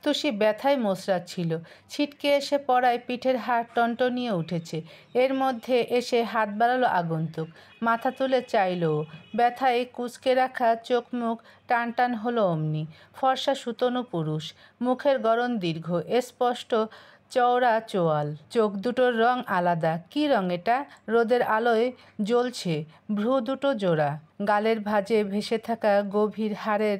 তুষি ব্যথায় মোচড়াচ্ছিল। ছিটকে এসে পড়ায় পিঠের হাড় টনটনিয়ে উঠেছে। এর মধ্যে এসে হাত বাড়ালো আগন্তুক। মাথা তুলে চাইল ও। ব্যথায় কুঁচকে রাখা চোখ মুখ টান টান হলো অমনি। ফর্সা সুতনু পুরুষ, মুখের গড়ন দীর্ঘ, স্পষ্ট চওড়া চোয়াল, চোখ দুটোর রং আলাদা। কি রং এটা? রোদের আলোয় জ্বলছে। ভ্রু দুটো জোড়া, গালের ভাঁজে ভেসে থাকা গভীর হাড়ের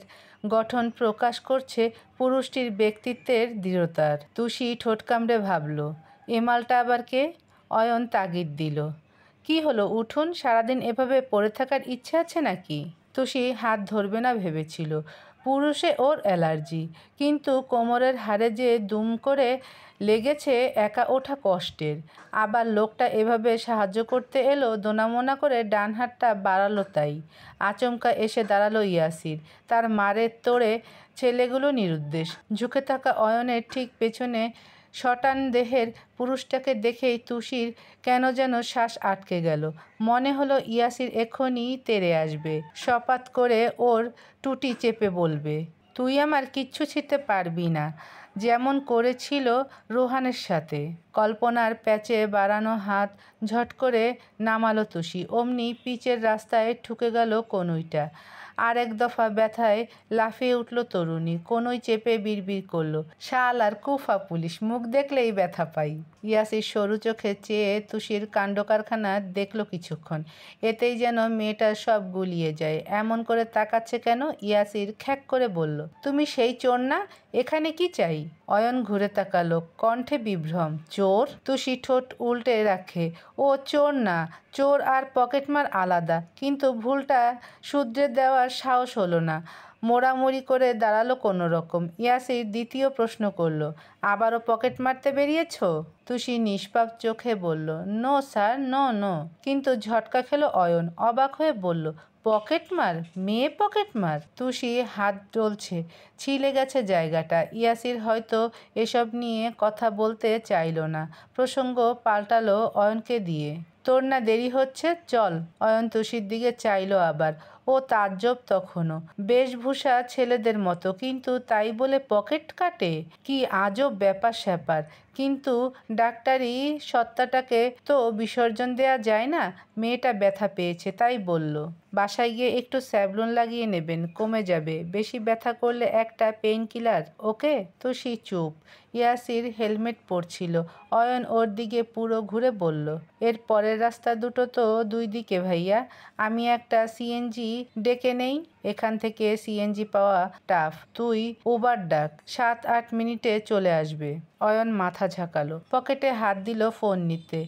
গঠন প্রকাশ করছে পুরুষটির ব্যক্তিত্বের দৃঢ়তার। তুষি ঠোঁট কামড়ে ভাবল, এ মালটা আবার কে? অয়ন তাগিদ দিল, কি হলো উঠুন, সারাদিন এভাবে পড়ে থাকার ইচ্ছে আছে নাকি? তুষি হাত ধরবে না ভেবেছিল, পুরুষে ওর অ্যালার্জি, কিন্তু কোমরের হাড়ে যে দুম করে লেগেছে একা ওঠা কষ্টের। আবার লোকটা এভাবে সাহায্য করতে এলো, দোনামোনা করে ডান হাতটা বাড়ালো তাই। আচমকা এসে দাঁড়ালো ইয়াসির, তার মারের তোড়ে ছেলেগুলো নিরুদ্দেশ। ঝুঁকে থাকা অয়নের ঠিক পেছনে শটান দেহের পুরুষটাকে দেখেই তুষির কেন যেন শ্বাস আটকে গেল। মনে হলো ইয়াসির এক্ষুনি তেড়ে আসবে, সপাত করে ওর টুটি চেপে বলবে, তুই আমার কিচ্ছু ছিঁড়তে পারবি না, যেমন করেছিল রোহানের সাথে। কল্পনার প্যাচে বাড়ানো হাত ঝট করে নামালো তুষি। অমনি পিচের রাস্তায় ঠুকে গেল কনুইটা। আর এক দফা ব্যথায় লাফিয়ে উঠল তরুণী। কনুই চেপে বিড়বিড় করলো, শালার কুফা পুলিশ, মুখ দেখলেই ব্যথা পাই। ইয়াসির সরু চোখে চেয়ে তুষির কাণ্ডকারখানা দেখলো কিছুক্ষণ। এতেই যেন মেয়েটার সব গুলিয়ে যায়। এমন করে তাকাচ্ছে কেন? ইয়াসির খ্যাক করে বলল, তুমি সেই চোর না? এখানে কি চাই? অয়ন ঘুরে তাকালো, কণ্ঠে বিভ্রম। চোর? তুষি ঠোঁট উল্টে রাখে, ও চোর না, চোর আর পকেটমার আলাদা। কিন্তু ভুলটা শুধরে দেওয়ার সাহস হলো না। মোড়ামুড়ি করে দাঁড়ালো কোনো রকম। ইয়াসির দ্বিতীয় প্রশ্ন করলো, আবারও পকেট মারতে বেরিয়েছ? তুষি নিষ্পাপ চোখে বলল, নো স্যার, নো নো। কিন্তু ঝটকা খেলো অয়ন, অবাক হয়ে বলল, পকেটমার? মেয়ে পকেটমার? তুষি হাত ডলছে, ছিলে গেছে জায়গাটা। ইয়াসির হয়তো এসব নিয়ে কথা বলতে চাইল না। প্রসঙ্গ পাল্টালো অয়নকে দিয়ে। তোর না দেরি হচ্ছে, চল। অয়ন তুষির দিকে চাইল আবার। ও তাজ্জব তখনও, বেশভূষা ছেলেদের মতো, কিন্তু তাই বলে পকেট কাটে? কি আজব ব্যাপার স্যাপার। কিন্তু ডাক্তারি সত্তাটাকে তো বিসর্জন দেয়া যায় না। মেয়েটা ব্যথা পেয়েছে তাই বলল, বাসায় গিয়ে একটু স্যাভলন লাগিয়ে নেবেন, কমে যাবে। বেশি ব্যথা করলে একটা পেইন কিলার, ওকে? তুষি চুপ। ইয়াসির হেলমেট পরছিল। অয়ন ওর দিকে পুরো ঘুরে বলল, এর পরের রাস্তা দুটো তো দুই দিকে ভাইয়া, আমি একটা সিএনজি ডেকে নেই। এখান থেকে সিএনজি পাওয়া টাফ, তুই উবার ডাক, 7-8 মিনিটে চলে আসবে। অয়ন মাথা ঝাঁকালো, পকেটে হাত দিল ফোন নিতে।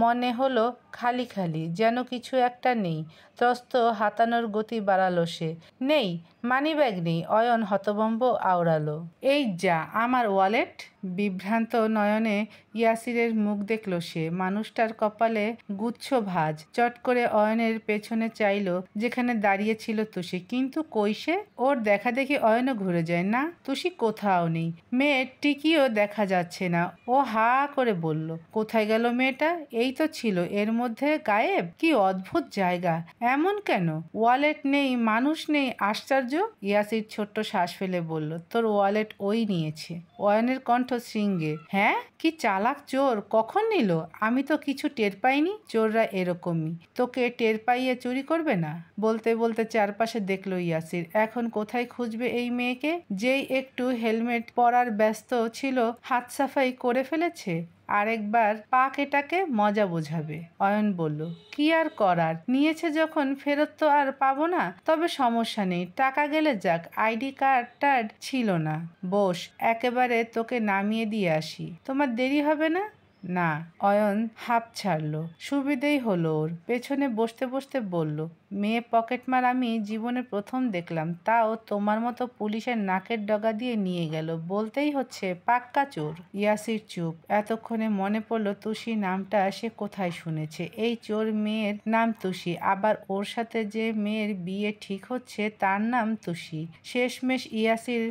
মনে হলো খালি খালি, যেন কিছু একটা নেই। ত্রস্ত হাতানোর গতি বাড়ালো সে। নেই? মানিব্যাগ নেই? অয়ন হতভম্ব আওড়ালো, এই যা, আমার ওয়ালেট? বিভ্রান্ত নয়নে ইয়াসিরের মুখ দেখল সে। মানুষটার কপালে গুচ্ছ ভাঁজ। চট করে অয়নের পেছনে চাইল, যেখানে দাঁড়িয়ে ছিল তুষি, কিন্তু কই সে? ওর দেখা দেখি অয়নও ঘুরে যায়। না, তুষি কোথাও নেই। মেয়ের টিকিও দেখা যাচ্ছে না। ও হা করে বলল, কোথায় গেল মেয়েটা? এই তো ছিল, এর মধ্যে গায়েব। কি অদ্ভুত জায়গা, এমন কেন? ওয়ালেট নেই, মানুষ নেই, আশ্চর্য। ইয়াসির ছোট্ট শ্বাস ফেলে বলল, তোর ওয়ালেট ওই নিয়েছে। অয়নের কণ্ঠ শৃঙ্গে, হ্যাঁ? কি চালাক চোর, কখন নিল? আমি তো কিছু টের পাইনি। চোররা এরকমই, তোকে টের পাইয়ে চুরি করবে না। বলতে বলতে চারপাশে দেখলো ইয়াসির। এখন কোথায় খুঁজবে এই মেয়েকে? যেই একটু হেলমেট পরার ব্যস্ত ছিল, হাত সাফাই করে ফেলেছে। আরেকবার পাক এটাকে, মজা বোঝাবে। অয়ন বলল, কি আর করার, নিয়েছে যখন ফেরত তো আর পাবো না। তবে সমস্যা নেই, টাকা গেলে যাক, আইডি কার্ড ছিল না। বস, একেবারে তোকে নামিয়ে দিয়ে আসি। তোমার দেরি হবে না? না। অয়ন হাঁপ ছাড়ল। সুবিধেই হলো ওর। পেছনে বসতে বসতে বলল, মেয়ে পকেটমার আমি জীবনে প্রথম দেখলাম, তাও তোমার মতো পুলিশের নাকের ডগা দিয়ে নিয়ে গেল। বলতেই হচ্ছে পাক্কা চোর। ইয়াসির চুপ। এতক্ষণে মনে পড়ল তুষি নামটা সে কোথায় শুনেছে। এই চোর মেয়ের নাম তুষি, আবার ওর সাথে যে মেয়ের বিয়ে ঠিক হচ্ছে তার নাম তুষি। শেষমেশ ইয়াসির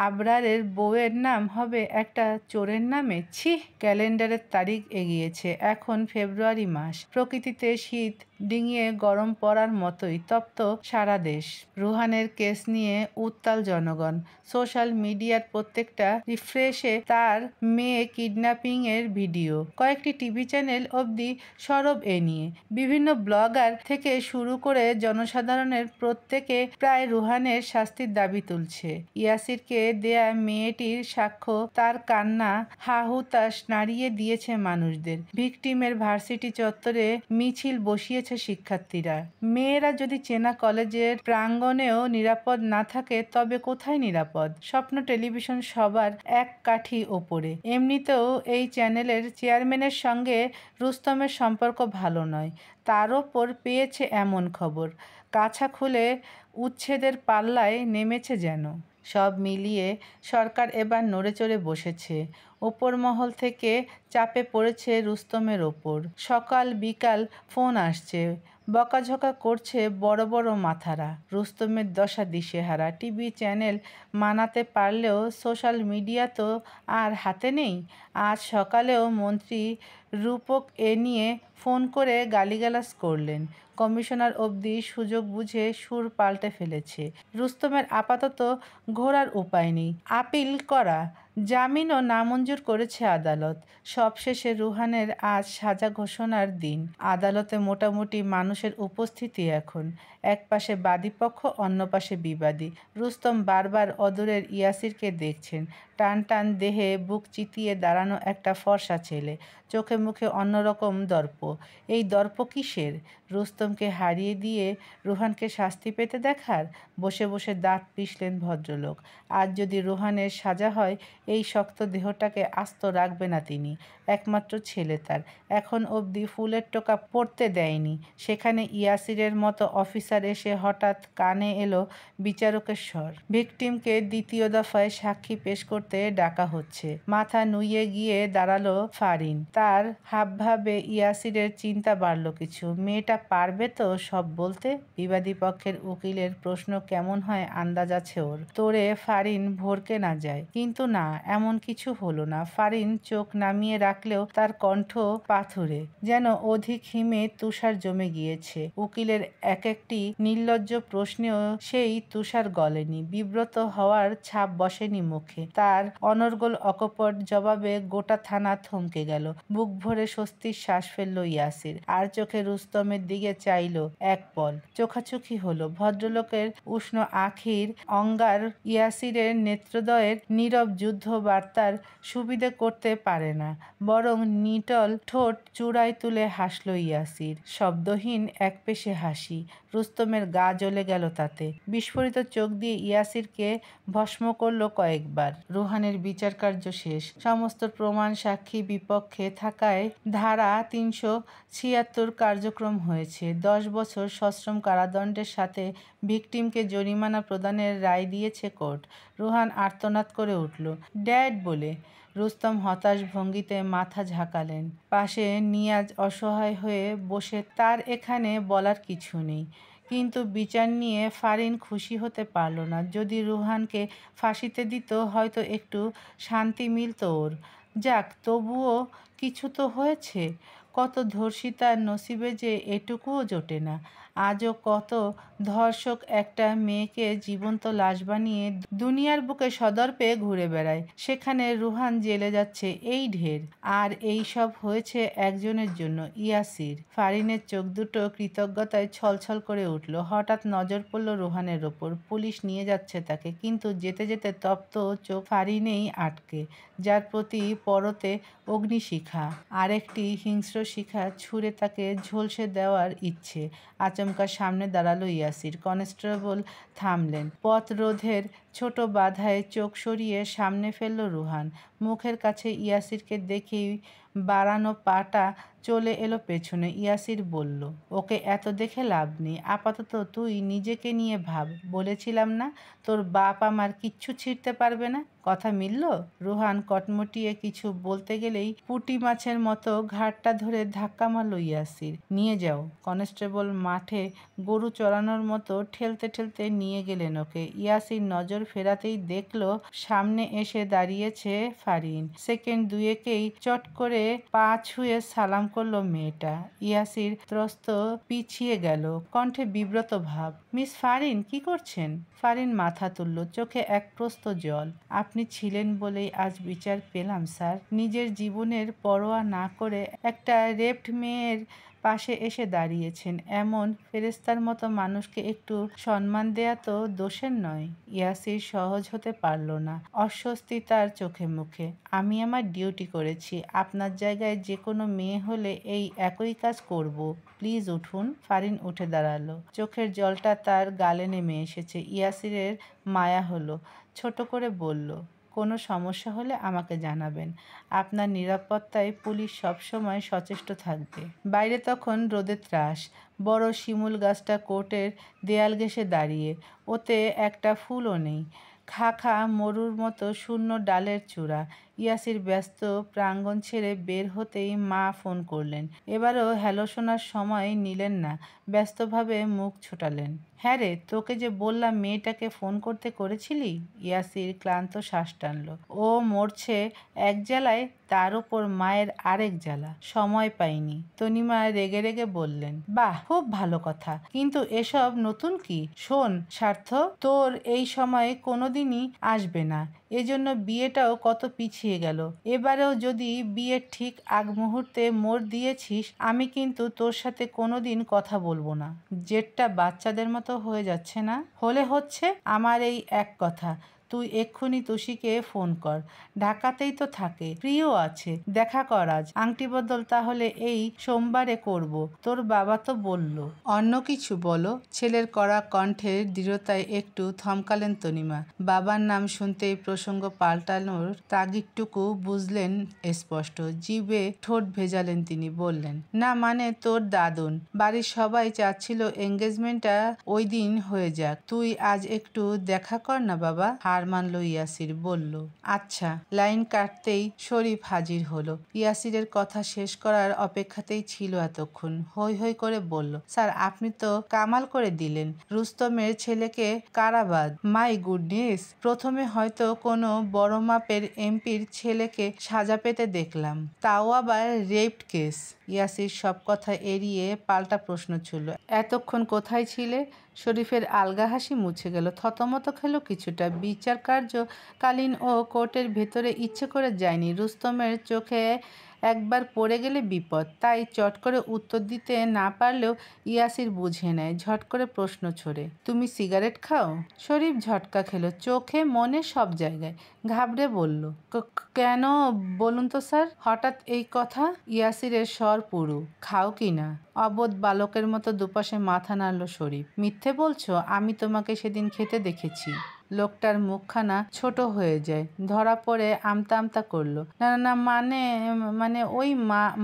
আবরারের বউয়ের নাম হবে একটা চোরের নামে? ছি! ক্যালেন্ডারের তারিখ এগিয়েছে, এখন ফেব্রুয়ারি মাস। প্রকৃতিতে শীত ডিঙিয়ে গরম পড়ার মতোই তপ্ত সারা দেশ। রুহানের কেস নিয়ে উত্তাল জনগণ। সোশ্যাল মিডিয়ার প্রত্যেকটা রিফ্রেশে তার মেয়ে কিডন্যাপিংয়ের ভিডিও। কয়েকটি টিভি চ্যানেল অবধি সরব এ নিয়ে। বিভিন্ন ব্লগার থেকে শুরু করে জনসাধারণের প্রত্যেকে প্রায় রুহানের শাস্তির দাবি তুলছে। ইয়াসিরকে দেয়া মেয়েটির সাক্ষ্য, তার কান্না হা-হুতাশ নাড়িয়ে দিয়েছে মানুষদের। ভিকটিমের ভার্সিটি চত্বরে মিছিল বসিয়েছে শিক্ষার্থীরা। মেয়েরা যদি চেনা কলেজের প্রাঙ্গণেও নিরাপদ না থাকে তবে কোথায় নিরাপদ? স্বপ্ন টেলিভিশন সবার এক কাঠি ওপরে। এমনিতেও এই চ্যানেলের চেয়ারম্যানের সঙ্গে রুস্তমের সম্পর্ক ভালো নয়। তার ওপর পেয়েছে এমন খবর, কাছা খুলে উচ্ছেদের পাল্লায় নেমেছে যেন। সব মিলিয়ে সরকার এবার নড়েচড়ে বসেছে। ওপর মহল থেকে চাপে পড়েছে রুস্তমের ওপর। সকাল বিকাল ফোন আসছে, বকাঝকা করছে বড় বড় মাথারা। রুস্তমের দশা দিশেহারা। টিভি চ্যানেল মানাতে পারলেও সোশ্যাল মিডিয়া তো আর হাতে নেই। আজ সকালেও মন্ত্রী রূপক এ নিয়ে ফোন করে গালিগালাজ করলেন। কমিশনার অবধি সুযোগ বুঝে সুর পাল্টে ফেলেছে। রুস্তমের আপাতত ঘোরার উপায় নেই। আপিল করা জামিনও নামঞ্জুর করেছে আদালত। সবশেষে রুহানের আজ সাজা ঘোষণার দিন। আদালতে মোটামুটি মানুষের উপস্থিতি এখন। এক পাশে বাদীপক্ষ, অন্য পাশে বিবাদী। রুস্তম বারবার অদূরের ইয়াসিরকে দেখছেন। টান টান দেহে বুক চিতিয়ে দাঁড়ানো একটা ফর্সা ছেলে। চোখে মুখে অন্যরকম দর্প। এই দর্প কিসের? রুস্তমকে হারিয়ে দিয়ে রুহানকে শাস্তি পেতে দেখার? বসে বসে দাঁত পিষলেন ভদ্রলোক। আজ যদি রুহানের সাজা হয়, এই শক্ত দেহটাকে আস্ত রাখবে না তিনি। একমাত্র ছেলে তার, এখন অবধি ফুলের টোকা পড়তে দেয়নি। সেখানে ইয়াসিরের মতো অফিসার এসে হঠাৎ কানে এলো বিচারকের স্বর। ভিকটিমকে দ্বিতীয় দফায় সাক্ষী পেশ করতে ডাকা হচ্ছে। মাথা নুইয়ে গিয়ে দাঁড়ালো ফারিন। তার হাবভাবে ইয়াসিরের চিন্তা বাড়ল কিছু। মেয়েটা পারবে তো সব বলতে? বিবাদী পক্ষের উকিলের প্রশ্ন কেমন হয় আন্দাজ আছে ওর। তোরে ফারিন ভরকে না যায়। কিন্তু না, এমন কিছু হলো না। ফারিন চোখ নামিয়ে রাখলেও তার কণ্ঠ পাথুরে, যেন অধিক হিমে তুষার জমে গিয়েছে। উকিলের এক একটি নির্লজ্জ প্রশ্নেও সেই তুষার গলেনি, বিব্রত হওয়ার ছাপ বসেনি মুখে। তার অনর্গল অকপট জবাবে গোটা থানা থমকে গেল। বুক ভরে স্বস্তির শ্বাস ফেলল ইয়াসির। আর চোখে রুস্তমের দিকে চাইল এক পল। চোখাচোখি হলো। ভদ্রলোকের উষ্ণ আখির অঙ্গার ইয়াসিরের নেত্রদ্বয়ের নীরব যুদ্ধ বার্তার সুবিধে করতে পারে না, বরং নিটল ঠোঁট চূড়ায় তুলে হাসল ইয়াসির। শব্দহীন একপেশে হাসি। রুস্তমের গা জ্বলে গেল তাতে। বিস্ফোরিত চোখ দিয়ে ইয়াসিরকে ভস্ম করল কয়েকবার। রুহানের বিচারকার্য শেষ। সমস্ত প্রমাণ সাক্ষী বিপক্ষে থাকায় ধারা ৩৭৬ কার্যক্রম হয়েছে। ১০ বছর সশ্রম কারাদণ্ডের সাথে ভিকটিমকে জরিমানা প্রদানের রায় দিয়েছে কোর্ট। রুহান আর্তনাদ করে উঠল, ড্যাড বলে। রুস্তম হতাশ ভঙ্গিতে মাথা ঝাঁকালেন। পাশে নিয়াজ অসহায় হয়ে বসে। তার এখানে বলার কিছু নেই। কিন্তু বিচার নিয়ে ফারিন খুশি হতে পারল না। যদি রুহানকে ফাঁসিতে দিত হয়তো একটু শান্তি মিলত ওর। যাক, তবুও কিছু তো হয়েছে। কত ধর্ষিতার নসিবে যে এটুকুও জোটে না। আজও কত ধর্ষক একটা মেয়েকে জীবন্ত লাশ বানিয়ে দুনিয়ার বুকে সদর্পে ঘুরে বেড়ায়। সেখানে রুহান জেলে যাচ্ছে, এই ঢের। আর এই সব হয়েছে একজনের জন্য, ইয়াসির। ফারিনের চোখ দুটো কৃতজ্ঞতায় ছলছল করে উঠল। হঠাৎ নজর পড়ল রুহানের ওপর। পুলিশ নিয়ে যাচ্ছে তাকে, কিন্তু যেতে যেতে তপ্ত চোখ ফারিনেই আটকে, যার প্রতি পরতে অগ্নিশিখা। আরেকটি হিংস্র শিখা ছুঁড়ে তাকে ঝলসে দেওয়ার ইচ্ছে। আচমকা সামনে দাঁড়ালো ইয়াসির। কনস্টেবল থামলেন। পথ রোধের ছোট বাধায় চোখ সরিয়ে সামনে ফেলল রুহান। মুখের কাছে ইয়াসিরকে দেখেই বাড়ানো পাটা চলে এলো পেছনে। ইয়াসির বলল, ওকে এত দেখে লাভ নেই। আপাতত তুই নিজেকে নিয়ে ভাব। বলেছিলাম না তোর বাপ আমার কিচ্ছু ছিঁড়তে পারবে না? কথা মিলল? রুহান কটমটিয়ে কিছু বলতে গেলেই পুঁটি মাছের মতো ঘাড়টা ধরে ধাক্কা মারল ইয়াসির। নিয়ে যাও। কনস্টেবল মাঠে গরু চড়ানোর মতো ঠেলতে ঠেলতে নিয়ে গেলেন ওকে। ইয়াসির নজর ফেরাতেই দেখল সামনে এসে দাঁড়িয়েছে ফারিন। সেকেন্ড দুয়েকেই চট করে পা ছুঁয়ে সালাম করলো মেয়েটা। ইয়াসির ত্রস্ত পিছিয়ে গেল, কণ্ঠে বিব্রত ভাব। মিস ফারিন, কি করছেন? ফারিন মাথা তুলল, চোখে এক প্রস্থ জল। আপনি ছিলেন বলেই আজ বিচার পেলাম স্যার। নিজের জীবনের পরোয়া না করে একটা রেপড মেয়ের পাশে এসে দাঁড়িয়েছেন। এমন ফেরেস্তার মতো মানুষকে একটু সম্মান দেয়া তো দোষের নয়। ইয়াসির সহজ হতে পারল না, অস্বস্তি তার চোখে মুখে। আমি আমার ডিউটি করেছি, আপনার জায়গায় যে কোনো মেয়ে হলে এই একই কাজ করব। প্লিজ উঠুন। ফারিন উঠে দাঁড়ালো, চোখের জলটা তার গালে নেমে এসেছে। ইয়াসিরের মায়া হলো, ছোট করে বলল, কোনো সমস্যা হলে আমাকে জানাবেন। আপনার নিরাপত্তায় পুলিশ সবসময় সচেষ্ট থাকবে। বাইরে তখন রোদের ত্রাস। বড় শিমুল গাছটা কোর্টের দেয়াল ঘেঁষে দাঁড়িয়ে, ওতে একটা ফুলও নেই। খা খা মরুর মতো শূন্য ডালের চূড়া। ইয়াসির ব্যস্ত প্রাঙ্গণ ছেড়ে বের হতেই মা ফোন করলেন। এবারও হ্যালো শোনার সময় নিলেন না, ব্যস্তভাবে মুখ ছোটালেন। হ্যাঁ রে, তোকে যে বললাম মেয়েটাকে ফোন করতে করেছিলি? ইয়াসির ক্লান্ত শ্বাস টানল। ও মরছে এক জ্বালায়, তার ওপর মায়ের আরেক জ্বালা। সময় পাইনি। তনিমা রেগে রেগে বললেন। বাহ, খুব ভালো কথা, কিন্তু এসব নতুন কি? শোন স্বার্থ, তোর এই সময় কোনোদিনই আসবে না, এজন্য বিয়েটাও কত পিছিয়ে গেল। এবারেও যদি বিয়ের ঠিক আগ মুহূর্তে মোড় দিয়েছিস, আমি কিন্তু তোর সাথে কোনোদিন কথা বলবো না। জেটটা বাচ্চাদের মতো হয়ে যাচ্ছে না? হলে হচ্ছে, আমার এই এক কথা, তুই এক্ষুনি তুষিকে ফোন কর। ঢাকাতেই তো থাকে, প্রিয় আছে, দেখা কর আজ। আংটি বদল তাহলে এই সোমবারে করব, তোর বাবা তো বলল। অন্য কিছু বলো। ছেলের কড়া কণ্ঠের দৃঢ়তায় একটু থমকালেন তনিমা। বাবার নাম শুনতেই প্রসঙ্গ পাল্টানোর তাগিদটুকু বুঝলেন স্পষ্ট। জিভে ঠোঁট ভেজালেন তিনি, বললেন, না মানে তোর দাদুন। বাড়ির সবাই চাচ্ছিল এঙ্গেজমেন্টটা ওই দিন হয়ে যাক। তুই আজ একটু দেখা কর না বাবা। হার মানল ইয়াসির, বলল, আচ্ছা। লাইন কাটতেই শরীফ হাজির হলো। ইয়াসিরের কথা শেষ করার অপেক্ষাতেই ছিল এতক্ষণ। হৈ হৈ করে বলল, স্যার আপনি তো কামাল করে দিলেন, রুস্তমের ছেলেকে কারাবাদ। মাই গুডনেস, প্রথমে হয়তো কোনো বড় মাপের এমপির ছেলেকে সাজা পেতে দেখলাম, তাও আবার রেপড কেস। ইয়াসির সব কথা এড়িয়ে পাল্টা প্রশ্ন ছুড়ল, এতক্ষণ কোথায় ছিলে? শরীফের আলগা হাসি মুছে গেল, থতমত খেল কিছুটা। বিচার কার্যকালীন ও কোর্টের ভেতরে ইচ্ছে করে যায়নি। রুস্তমের চোখে একবার পড়ে গেলে বিপদ, তাই চট করে উত্তর দিতে না পারলেও ইয়াসির বুঝে নেয়। ঝট করে প্রশ্ন ছড়ে, তুমি সিগারেট খাও? শরীফ ঝটকা খেল, চোখে মনে সব জায়গায়। ঘাবড়ে বলল, কেন বলুন তো স্যার, হঠাৎ এই কথা? ইয়াসিরের স্বর পুরু। খাও কি না? অবোধ বালকের মতো দুপাশে মাথা নাড়ল শরীফ। মিথ্যে বলছো? আমি তোমাকে সেদিন খেতে দেখেছি। লোকটার মুখখানা ছোট হয়ে যায়, ধরা পড়ে আমতা আমতা করলো। না না, মানে মানে ওই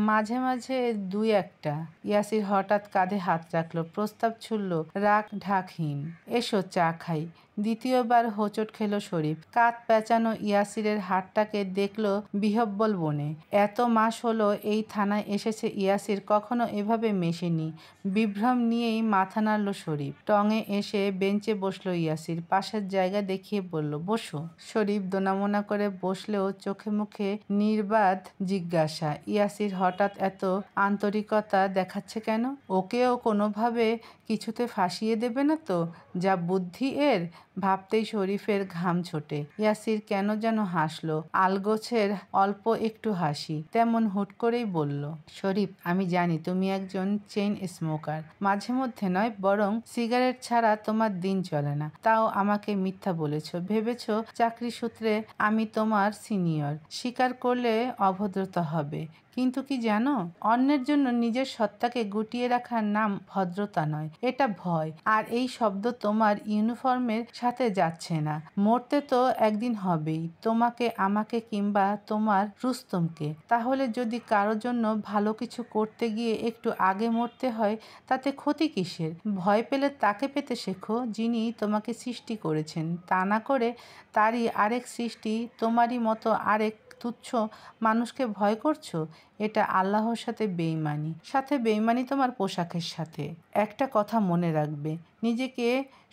মাঝে মাঝে দুই একটা। ইয়াসির হঠাৎ কাঁধে হাত রাখলো, প্রস্তাব ছুড়ল রাগ ঢাকহীন, এসো চা খাই। দ্বিতীয়বার হোঁচট খেল শরীফ। কাঁধ পেঁচানো ইয়াসিরের হাতটাকে দেখলো বিহব্বল বনে। এত মাস হলো এই থানায় এসেছে ইয়াসির, কখনো এভাবে মেশেনি। বিভ্রম নিয়েই মাথা নাড়ল শরীফ। টঙে এসে বেঞ্চে বসলো ইয়াসির, পাশের জায়গা দেখিয়ে বলল, বসো। শরীফ দোনামোনা করে বসলেও চোখে মুখে নির্বাদ জিজ্ঞাসা। ইয়াসির হঠাৎ এত আন্তরিকতা দেখাচ্ছে কেন? ওকেও কোনোভাবে কিছুতে ফাঁসিয়ে দেবে না তো? যা বুদ্ধি এর! ভাবতেই শরীফের ঘাম ছোটে। ইয়াসির কেন যেন হাসলো, আলগোছের অল্প একটু হাসি। তেমন হুট করেই বলল, শরীফ আমি জানি তুমি একজন চেইন স্মোকার, মাঝে মধ্যে নয়, বরং সিগারেট ছাড়া তোমার দিন চলে না। তাও আমাকে মিথ্যা বলেছ, ভেবেছ চাকরি সূত্রে আমি তোমার সিনিয়র। স্বীকার করলে অভদ্রতা হবে, কিন্তু কি জানো, অন্যের জন্য নিজের সত্তাকে গুটিয়ে রাখার নাম ভদ্রতা নয়, এটা ভয়। আর এই শব্দ তোমার ইউনিফর্মের সাথে যাচ্ছে না। মরতে তো একদিন হবেই, তোমাকে, আমাকে, কিংবা তোমার রুস্তমকে। তাহলে যদি কারোর জন্য ভালো কিছু করতে গিয়ে একটু আগে মরতে হয়, তাতে ক্ষতি কিসের? ভয় পেলে তাকে পেতে শেখো যিনি তোমাকে সৃষ্টি করেছেন, তা না করে তারই আরেক সৃষ্টি, তোমারই মতো আরেক তুচ্ছ মানুষকে ভয় করছো। এটা আল্লাহর সাথে বেঈমানি, সাথে বেঈমানি তোমার পোশাকের সাথে। একটা কথা মনে রাখবে, নিজেকে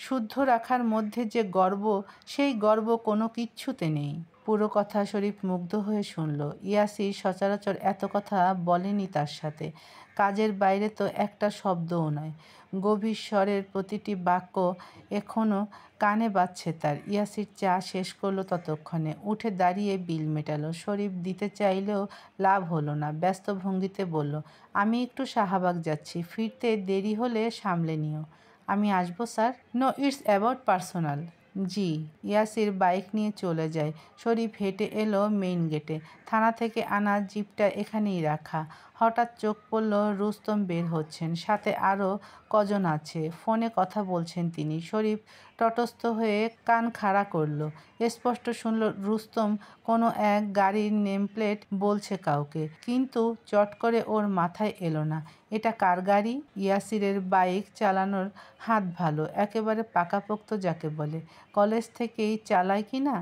শুদ্ধ রাখার মধ্যে যে গর্ব, সেই গর্ব কোনো কিচ্ছুতে নেই। পুরো কথা শরীফ মুগ্ধ হয়ে শুনল। ইয়াসির সচরাচর এত কথা বলেনি তার সাথে। কাজের বাইরে তো একটা শব্দও নয়। গভীর স্বরের প্রতিটি বাক্য এখনও কানে বাজছে তার। ইয়াসির চা শেষ করলো ততক্ষণে। উঠে দাঁড়িয়ে বিল মেটালো। শরীফ দিতে চাইলেও লাভ হলো না। ব্যস্ত ভঙ্গিতে বলল, আমি একটু শাহবাগ যাচ্ছি, ফিরতে দেরি হলে সামলে নিও। আমি আসবো sir. No, it's about personal. জি। ইয়াসির বাইক নিয়ে চলে যায়। শরীফ হেঁটে এলো মেইন গেটে। থানা থেকে আনা জিপটা এখানেই রাখা। হঠাৎ চোখ পড়ল রুস্তম বের হচ্ছেন, সাথে আরও কজন আছে। ফোনে কথা বলছেন তিনি। শরীফ তটস্থ হয়ে কান খাড়া করল। স্পষ্ট শুনল রুস্তম কোনো এক গাড়ির নেমপ্লেট বলছে কাউকে, কিন্তু চট করে ওর মাথায় এলো না এটা কার গাড়ি। ইয়াসিরের বাইক চালানোর হাত ভালো, একেবারে পাকাপোক্ত যাকে বলে। কলেজ থেকেই চালায় কি না।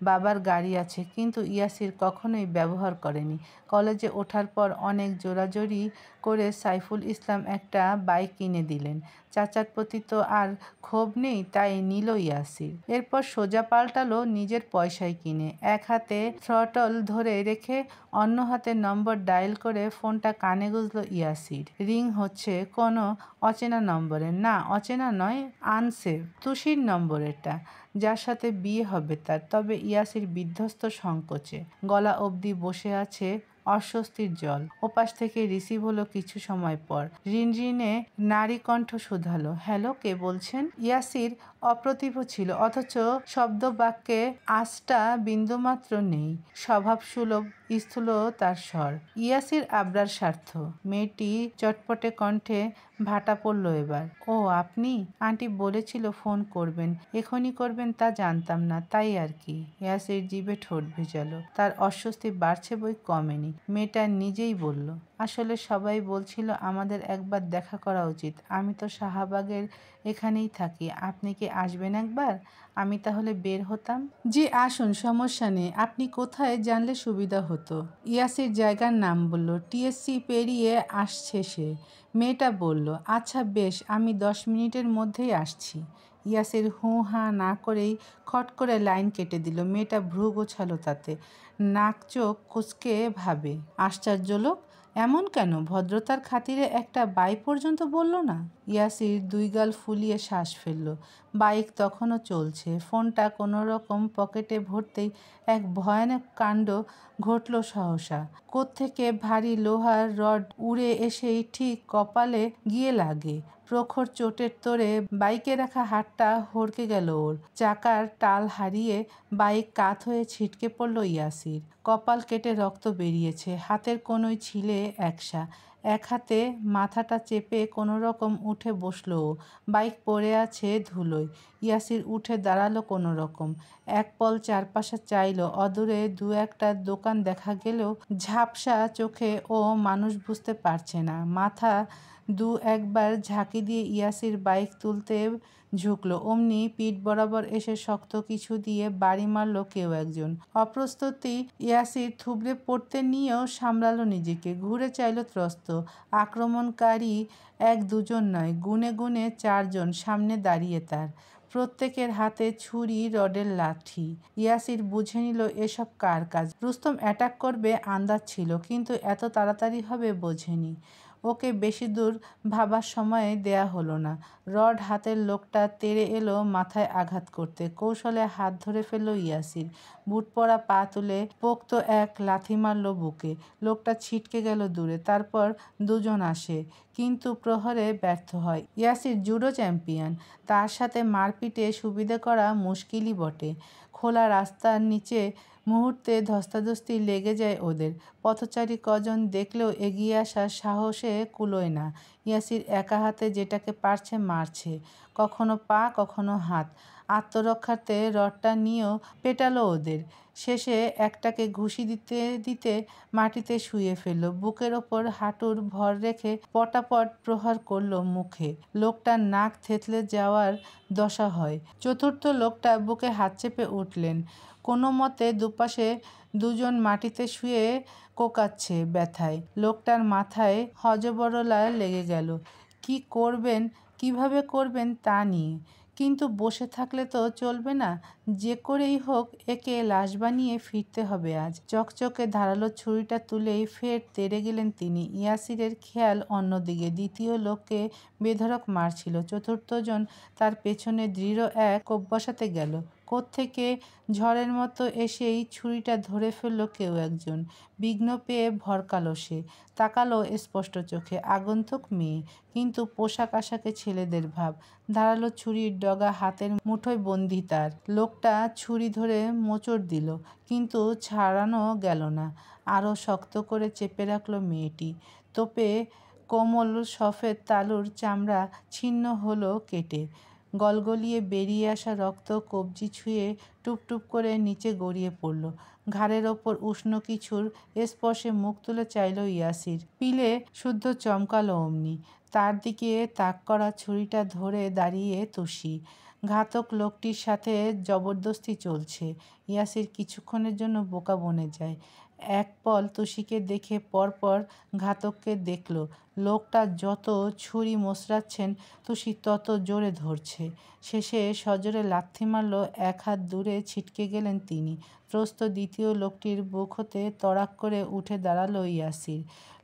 বাবার গাড়ি আছে, কিন্তু ইয়াসির কখনোই ব্যবহার করেনি। কলেজে ওঠার পর অনেক জোরাজোরি করে সাইফুল ইসলাম একটা বাইক কিনে দিলেন। চাচার প্রতি তো আর ক্ষোভ নেই, তাই নিল ইয়াসির। এরপর সোজা পাল্টালো নিজের পয়সায় কিনে। এক হাতে থ্রটল ধরে রেখে অন্য হাতে নম্বর ডায়াল করে ফোনটা কানে গুঁজল ইয়াসির। রিং হচ্ছে কোনো অচেনা নম্বরে। না, অচেনা নয়, আনসেভ। তুষির নম্বর এটা, যার সাথে বিয়ে হবে তার। তবে ইয়াসির বিধ্বস্ত সংকোচে গলা অবধি বসে আছে অস্বস্তির জল। ওপাশ থেকে রিসিভ হলো কিছু সময় পর। রিনরিনে নারী কণ্ঠ শুধালো, হ্যালো, কে বলছেন? ইয়াসির অপ্রতিভ ছিল, অথচ শব্দ বাক্যে আঁচটা বিন্দুমাত্র নেই। স্বভাবসুলভ স্থূল তার স্বর। ইয়াসির আবরার স্বার্থ। মেয়েটি চটপটে কণ্ঠে ভাটা পড়ল এবার। ও আপনি? আন্টি বলেছিল ফোন করবেন। এখনই করবেন তা জানতাম না, তাই আর কি। ইয়াসির জিভে ঠোঁট ভেজালো। তার অস্বস্তি বাড়ছে বই কমেনি। মেয়েটা নিজেই বলল, আসলে সবাই বলছিল আমাদের একবার দেখা করা উচিত। আমি তো শাহবাগের এখানেই থাকি, আপনি কি আসবেন একবার? আমি তাহলে বের হতাম। জি আসুন, সমস্যা নেই। আপনি কোথায় জানলে সুবিধা হতো। ইয়াসির জায়গার নাম বলল। টিএসসি পেরিয়ে আসছে সে। মেয়েটা বলল, আচ্ছা বেশ, আমি 10 মিনিটের মধ্যেই আসছি। ইয়াসির হুঁ হাঁ না করেই খট করে লাইন কেটে দিল। মেয়েটা ভ্রু গোছালো তাতে। নাক চোখ কুঁচকে ভাবে, আশ্চর্য লোক, এমন কেন? ভদ্রতার খাতিরে একটা বাই পর্যন্ত বলল না। ইয়াসির দুই গাল ফুলিয়ে শ্বাস ফেলল। বাইক তখনও চলছে। ফোনটা কোনো রকম পকেটে ভরতেই এক ভয়ানক কাণ্ড ঘটল সহসা। কোত্থেকে ভারী লোহার রড উড়ে এসেই ঠিক কপালে গিয়ে লাগে। প্রখর চোটের তোড়ে বাইকে রাখা হাতটা হড়কে গেল ওর। চাকার টাল হারিয়ে বাইক কাত হয়ে ছিটকে পড়ল ইয়াসির। কপাল কেটে রক্ত বেরিয়েছে। হাতের কনুই ছিলে একসা। এক হাতে মাথাটা চেপে কোনো রকম উঠে বসলো ও। বাইক পড়ে আছে ধুলোয়। ইয়াসির উঠে দাঁড়ালো কোনো রকম। এক পল চারপাশে চাইল। অদূরে দু একটা দোকান দেখা গেলেও ঝাপসা চোখে ও মানুষ বুঝতে পারছে না। মাথা দু একবার ঝাঁকি দিয়ে ইয়াসির বাইক তুলতে ঝুঁকলো। অমনি পিঠ বরাবর এসে শক্ত কিছু দিয়ে বাড়ি মারল কেউ একজন। অপ্রস্তুতেই ইয়াসির থুবড়ে পড়তে নিয়েও সামলালো নিজেকে। ঘুরে চাইল ত্রস্ত। আক্রমণকারী এক দুজন নয়, গুনে গুনে 4 জন সামনে দাঁড়িয়ে তার। প্রত্যেকের হাতে ছুরি, রডের লাঠি। ইয়াসির বুঝে নিল এসব কার কাজ। রুস্তম অ্যাটাক করবে আন্দাজ ছিল, কিন্তু এত তাড়াতাড়ি হবে বোঝেনি। ওকে বেশি দূর ভাবার সময় দেয়া হলো না। রড হাতের লোকটা তেড়ে এলো মাথায় আঘাত করতে। কৌশলে হাত ধরে ফেলল ইয়াসির। বুট পরা পা তুলে পোক্ত এক লাথি মারল বুকে। লোকটা ছিটকে গেল দূরে। তারপর দুজন আসে, কিন্তু প্রহরে ব্যর্থ হয়। ইয়াসির জুডো চ্যাম্পিয়ন, তার সাথে মারপিটে সুবিধে করা মুশকিলই বটে। খোলা রাস্তার নিচে মুহূর্তে ধস্তাধস্তি লেগে যায় ওদের। পথচারী কজন দেখলেও এগিয়ে আসার সাহসে কুলোয় না। ইয়াসির একা হাতে যেটাকে পারছে মারছে, কখনো পা কখনো হাত। আত্মরক্ষার্থে রডটা নিয়েও পেটালো ওদের। শেষে একটাকে ঘুষি দিতে দিতে মাটিতে শুয়ে ফেলল। বুকের ওপর হাঁটুর ভর রেখে পটাপট প্রহার করলো মুখে। লোকটার নাক থেতলে যাওয়ার দশা হয়। চতুর্থ লোকটা বুকে হাত চেপে উঠলেন। কোনো মতে দুপাশে দুজন মাটিতে শুয়ে কোকাচ্ছে ব্যথায়। লোকটার মাথায় হযবরলা লেগে গেল। কি করবেন, কিভাবে করবেন তা নিয়ে। কিন্তু বসে থাকলে তো চলবে না, যে করেই হোক একে লাশ বানিয়ে ফিরতে হবে আজ। চকচকে ধারালো ছুরিটা তুলেই ফের তেড়ে গেলেন তিনি। ইয়াসিরের খেয়াল অন্যদিকে, দ্বিতীয় লোককে বেধড়ক মারছিল। চতুর্থজন তার পেছনে দৃঢ় এক কোপ বসাতে গেল। কোত্থেকে ঝড়ের মতো এসেই ছুরিটা ধরে ফেলল কেউ একজন। বিঘ্ন পেয়ে ভরকালো সে, তাকালো স্পষ্ট চোখে। আগন্তুক মেয়ে, কিন্তু পোশাক আশাকে ছেলেদের ভাব। ধারালো ছুরির ডগা হাতের মুঠোয় বন্দি তার। লোকটা ছুরি ধরে মোচড় দিল, কিন্তু ছাড়ানো গেল না। আরও শক্ত করে চেপে রাখল মেয়েটি। তোপে কোমল সফেদ তালুর চামড়া ছিন্ন হলো কেটে। গলগলিয়ে বেরিয়ে আসা রক্ত কবজি ছুঁয়ে টুপটুপ করে নিচে গড়িয়ে পড়ল। ঘাড়ের ওপর উষ্ণ কিছুর স্পর্শে মুখ তুলে চাইল ইয়াসির। পিলে শুদ্ধ চমকালো অমনি। তার দিকে তাক করা ছুরিটা ধরে দাঁড়িয়ে তুষি। ঘাতক লোকটির সাথে জবরদস্তি চলছে। ইয়াসির কিছুক্ষণের জন্য বোকা বনে যায়। এক পল তুষিকে দেখে পরপর ঘাতককে দেখল। লোকটা যত ছুরি মোচড়াচ্ছেন তুষি তত জোরে ধরছে। শেষে সজোরে লাথি মারল। এক হাত দূরে ছিটকে গেলেন তিনি। ত্রস্ত দ্বিতীয় লোকটির বুক হতে তড়াক করে উঠে দাঁড়ালো ইয়াসির।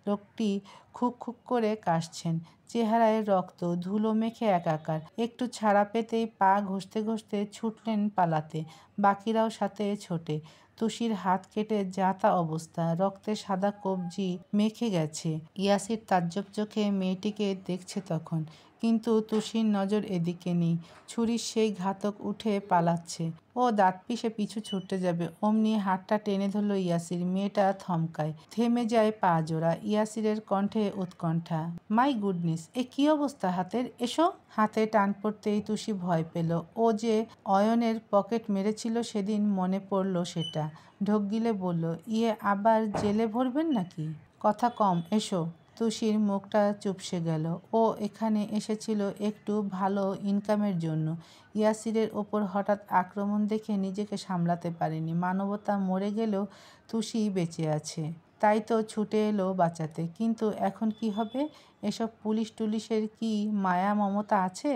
লোকটি খুক খুক করে কাশছেন, চেহারায় রক্ত ধুলো মেখে একাকার। একটু ছাড়া পেতেই পা ঘষতে ঘষতে ছুটলেন পালাতে। বাকিরাও সাথে ছোটে। তুষির হাত কেটে যা তা অবস্থা, রক্তে সাদা কবজি মেখে গেছে। ইয়াসির তাজ্জব চোখে মেয়েটিকে দেখছে তখন, কিন্তু তুষির নজর এদিকে নেই। ছুরির সেই ঘাতক উঠে পালাচ্ছে। ও দাঁত পিষে পিছু ছুটতে যাবে, অমনি হাতটা টেনে ধরল ইয়াসির। মেয়েটা থমকায়, থেমে যায় পা জোড়া। ইয়াসিরের কণ্ঠে উৎকণ্ঠা। মাই গুডনেস, এ কী অবস্থা হাতের? এসো। হাতে টান পড়তেই তুষি ভয় পেল। ও যে অয়নের পকেট মেরেছিল সেদিন মনে পড়ল সেটা। ঢোক গিলে বলল, ইয়ে, আবার জেলে ভরবেন নাকি? কথা কম, এসো। তুষির মুখটা চুপসে গেল। ও এখানে এসেছিল একটু ভালো ইনকামের জন্য। ইয়াসিরের ওপর হঠাৎ আক্রমণ দেখে নিজেকে সামলাতে পারেনি। মানবতা মরে গেলেও তুষি বেঁচে আছে, তাই তো ছুটে এলো বাঁচাতে। কিন্তু এখন কি হবে? এসব পুলিশ টুলিশের কি মায়া মমতা আছে?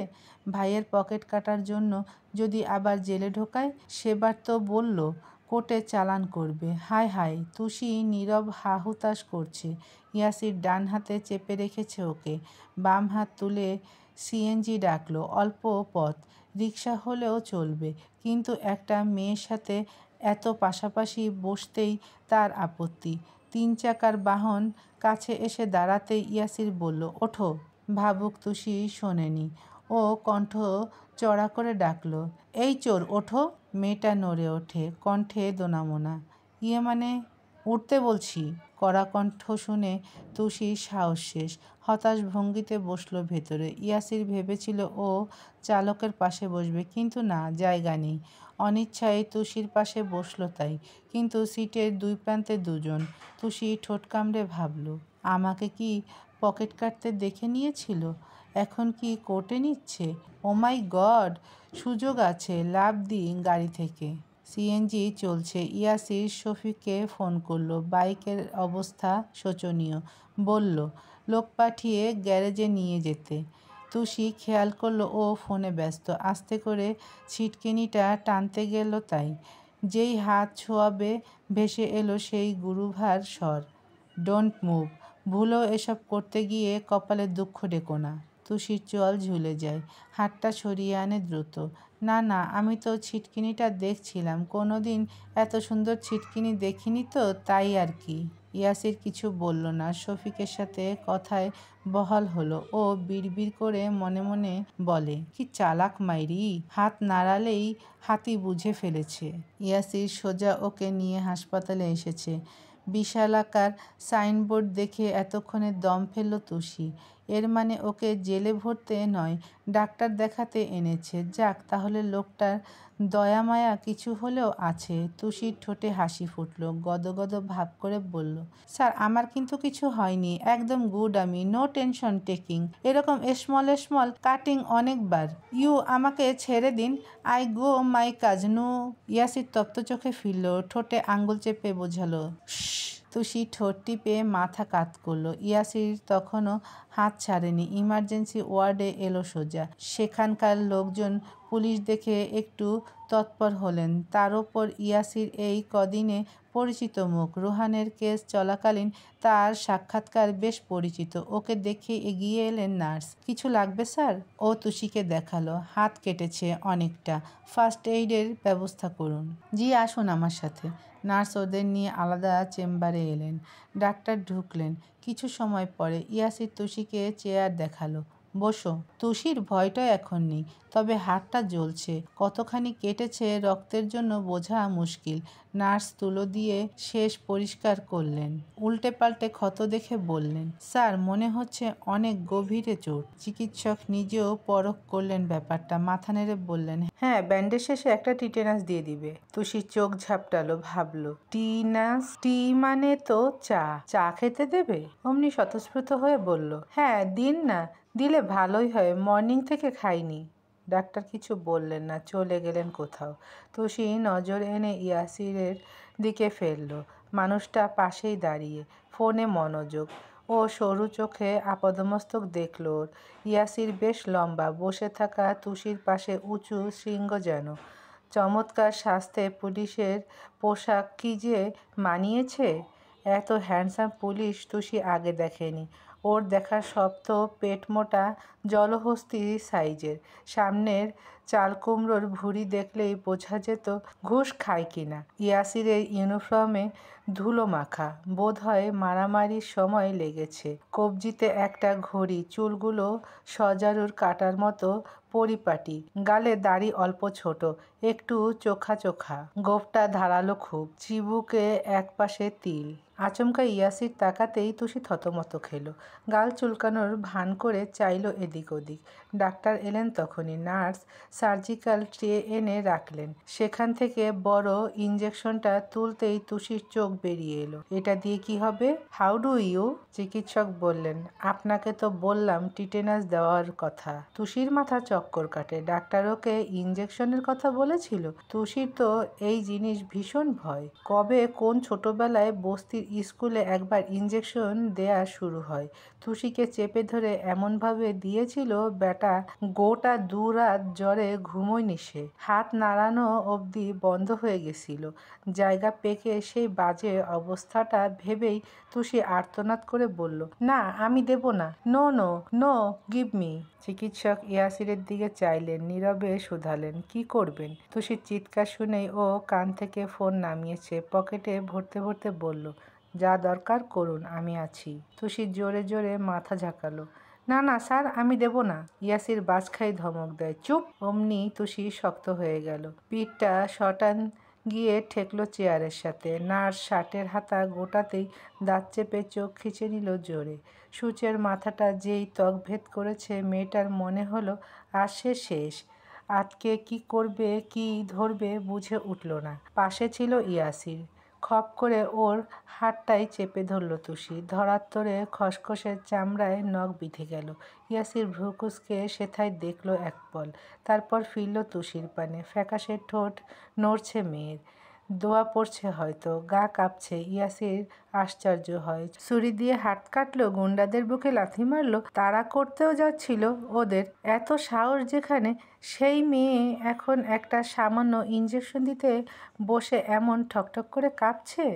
ভাইয়ের পকেট কাটার জন্য যদি আবার জেলে ঢোকায়? সেবার তো বলল কোর্টে চালান করবে। হায় হায়! তুষি নীরব হাহুতাশ করছে। ইয়াসির ডান হাতে চেপে রেখেছে ওকে। বাম হাত তুলে সিএনজি ডাকলো। অল্প পথ, রিকশা হলেও চলবে, কিন্তু একটা মেয়ের সাথে এত পাশাপাশি বসতেই তার আপত্তি। 3 চাকার বাহন কাছে এসে দাঁড়াতেই ইয়াসির বলল, ওঠো। ভাবুক তুষি শোনেনি। ও কণ্ঠ চড়া করে ডাকলো, এই চোর, ওঠো। মেয়েটা নড়ে ওঠে, কণ্ঠে দোনামোনা। ইয়ে মানে? উঠতে বলছি। কড়া কণ্ঠ শুনে তুষির সাহস শেষ। হতাশ ভঙ্গিতে বসলো ভেতরে। ইয়াসির ভেবেছিল ও চালকের পাশে বসবে, কিন্তু না, জায়গা নেই। অনিচ্ছায় তুষির পাশে বসলো তাই। কিন্তু সিটের দুই প্রান্তে দুজন। তুষি ঠোঁট কামড়ে ভাবল, আমাকে কি পকেট কাটতে দেখে নিয়েছিল? এখন কি কোর্টে নিচ্ছে? ও মাই গড! সুযোগ আছে, লাফ দিই গাড়ি থেকে। সিএনজি চলছে। ইয়াসির শফিককে ফোন করলো। বাইকের অবস্থা শোচনীয়। বলল লোক পাঠিয়ে গ্যারেজে নিয়ে যেতে। তুষি খেয়াল করলো ও ফোনে ব্যস্ত। আস্তে করে ছিটকিনিটা টানতে গেল তাই। যেই হাত ছোঁয়াবে ভেসে এলো সেই গুরুভার স্বর, ডোন্ট মুভ। ভুলেও এসব করতে গিয়ে কপালে দুঃখ ডেকো না। তুষির চোয়াল ঝুলে যায়। হাতটা সরিয়ে আনে দ্রুত। না না, আমি তো ছিটকিনিটা দেখছিলাম। কোনোদিন এত সুন্দর ছিটকিনি দেখিনি তো, তাই আর কি। ইয়াসির কিছু বলল না। শফিকের সাথে কথায় বহাল হলো। ও বিড়বিড় করে মনে মনে বলে, কি চালাক মাইরি, হাত নাড়ালেই হাতি বুঝে ফেলেছে। ইয়াসির সোজা ওকে নিয়ে হাসপাতালে এসেছে। বিশালাকার সাইনবোর্ড দেখে এতক্ষণে দম ফেলল তুষি। এর মানে ওকে জেলে ভরতে নয়, ডাক্তার দেখাতে এনেছে। যাক, তাহলে লোকটার দয়ামায়া কিছু হলেও আছে। তুষির ঠোঁটে হাসি ফুটল। গদগদ ভাব করে বলল, স্যার, আমার কিন্তু কিছু হয়নি, একদম গুড আমি, নো টেনশন টেকিং। এরকম স্মল স্মল কাটিং অনেকবার। ইউ আমাকে ছেড়ে দিন, আই গো মাই কাজ। নো। ইয়াসির তপ্ত চোখে ফিরল, ঠোঁটে আঙ্গুল চেপে বোঝালো, তুষি ঠোঁট টিপে মাথা কাত করলো। ইয়াসির তখনও হাত ছাড়েনি। ইমার্জেন্সি ওয়ার্ডে এলো সোজা। সেখানকার লোকজন পুলিশ দেখে একটু তৎপর হলেন। তার ওপর ইয়াসির এই কদিনে পরিচিত মুখ। রোহানের কেস চলাকালীন তার সাক্ষাৎকার বেশ পরিচিত। ওকে দেখে এগিয়ে এলেন নার্স। কিছু লাগবে স্যার? ও তুষিকে দেখালো। হাত কেটেছে অনেকটা, ফার্স্ট এইডের ব্যবস্থা করুন। জি, আসুন আমার সাথে। নার্স ওদের নিয়ে আলাদা চেম্বারে এলেন। ডাক্তার ঢুকলেন। কিছু সময় পরে ইয়াসির তুষিকে চেয়ার দেখালো। বসো। তুষির ভয়টা এখন নেই, তবে হাতটা জ্বলছে। কতখানি কেটেছে রক্তের জন্য বোঝা মুশকিল। নার্স তুলো দিয়ে শেষ পরিষ্কার করলেন। উল্টে পাল্টে ক্ষত দেখে বললেন, স্যার মনে হচ্ছে অনেক গভীরে চোট। চিকিৎসক নিজেও পরখ করলেন ব্যাপারটা। মাথা নেড়ে বললেন, হ্যাঁ, ব্যান্ডেজ শেষে একটা টিটেনাস দিয়ে দিবে। তুষি চোখ ঝাপটালো, ভাবলো টিনাস, টি মানে তো চা, চা খেতে দেবে? অমনি স্বতঃস্ফূর্ত হয়ে বলল, হ্যাঁ দিন না, দিলে ভালোই হয়, মর্নিং থেকে খাইনি। ডাক্তার কিছু বললেন না, চলে গেলেন কোথাও। তুষি নজর এনে ইয়াসিরের দিকে ফেলল। মানুষটা পাশেই দাঁড়িয়ে, ফোনে মনোযোগ। ও সরু চোখে আপাদমস্তক দেখল ওর। ইয়াসির বেশ লম্বা, বসে থাকা তুষির পাশে উঁচু শৃঙ্গ যেন। চমৎকার স্বাস্থ্যে পুলিশের পোশাক কি যে মানিয়েছে। এত হ্যান্ডসাম পুলিশ তুষি আগে দেখেনি। ওর দেখা সব তো পেট মোটা জলহস্তী সাইজের। সামনের চালকুমড়োর ভুঁড়ি দেখলেই বোঝা যেত ঘুষ খায় কিনা। ইয়াসিরের ইউনিফর্মে ধুলো মাখা, বোধ হয় মারামারির সময় লেগেছে। কবজিতে একটা ঘড়ি, চুলগুলো সজারুর কাটার মতো পরিপাটি। গালে দাড়ি অল্প ছোট, একটু চোখা চোখা, গোঁফটা ধারালো খুব, চিবুকে একপাশে তিল। আচমকা ইয়াসির তাকাতেই তুষি থতমত খেলো। গাল চুলকানোর ভান করে চাইল এদিক ওদিক। ডাক্তার এলেন তখনই। নার্স সার্জিক্যাল ট্রে এনে রাখলেন। সেখান থেকে বড় ইঞ্জেকশনটা তুলতেই তুষির চোখ বেরিয়ে এলো। এটা দিয়ে কি হবে? How do you? চিকিৎসক বললেন, আপনাকে তো বললাম টিটেনাস দেওয়ার কথা। তুষির মাথা চক্কর কাটে। ডাক্তার ওকে ইঞ্জেকশনের কথা বলেছিল? তুষির তো এই জিনিস ভীষণ ভয়। কবে কোন ছোটবেলায় বস্তির স্কুলে একবার ইঞ্জেকশন দেয়া শুরু হয়। তুষিকে চেপে ধরে এমনভাবে দিয়েছিল, ব্যাটা গোটা 2 রাত জ্বরে ঘুমোয়নি সে। হাত নাড়ানো অবধি বন্ধ হয়ে গেছিল। জায়গা পেকে সেই বাজে অবস্থাটা ভেবেই তুষি আর্তনাদ করে বলল, না আমি দেব না, no no no, give me. চিকিৎসক ইয়াসিরের দিকে চাইলেন, নীরবে শুধালেন, কি করবেন? তুষির চিৎকার শুনেই ও কান থেকে ফোন নামিয়েছে, পকেটে ভরতে ভরতে বলল, যা দরকার করুন, আমি আছি। তুষি জোরে জোরে মাথা ঝাঁকালো। না না স্যার, আমি দেব না। ইয়াসির বাজখাই ধমক দেয়, চুপ। অমনি তুষি শক্ত হয়ে গেল। পিঠটা শটান গিয়ে ঠেকলো চেয়ারের সাথে। নার্স শার্টের হাতা গোটাতেই দাঁত চেপে চোখ খিচে নিল জোরে। সূচের মাথাটা যেই ত্বকভেদ করেছে, মেয়েটার মনে হলো আর সে শেষ। আজকে কি করবে কি ধরবে বুঝে উঠল না। পাশে ছিল ইয়াসির। খপ করে ওর হাতটাই চেপে ধরল তুষি। ধরার তোরে খসখসের চামড়ায় নখ বিঁধে গেল। ইয়াসির ভ্রুকুচকে সেথায় দেখল এক পল, তারপর ফিরল তুষির পানে। ফ্যাকাশে ঠোঁট নড়ছে মেয়ের। দোয়া পড়ছে হয়তো, গা কাঁপছে। ইয়াসির আশ্চর্য হয়। ছুরি দিয়ে হাত কাটলো, গুন্ডাদের বুকে লাথি মারলো, তাড়া করতেও যাচ্ছিল ওদের। এত সাহস যেখানে, সেই মেয়ে এখন একটা সামান্য ইঞ্জেকশন দিতে বসে এমন ঠকঠক করে কাঁপছে।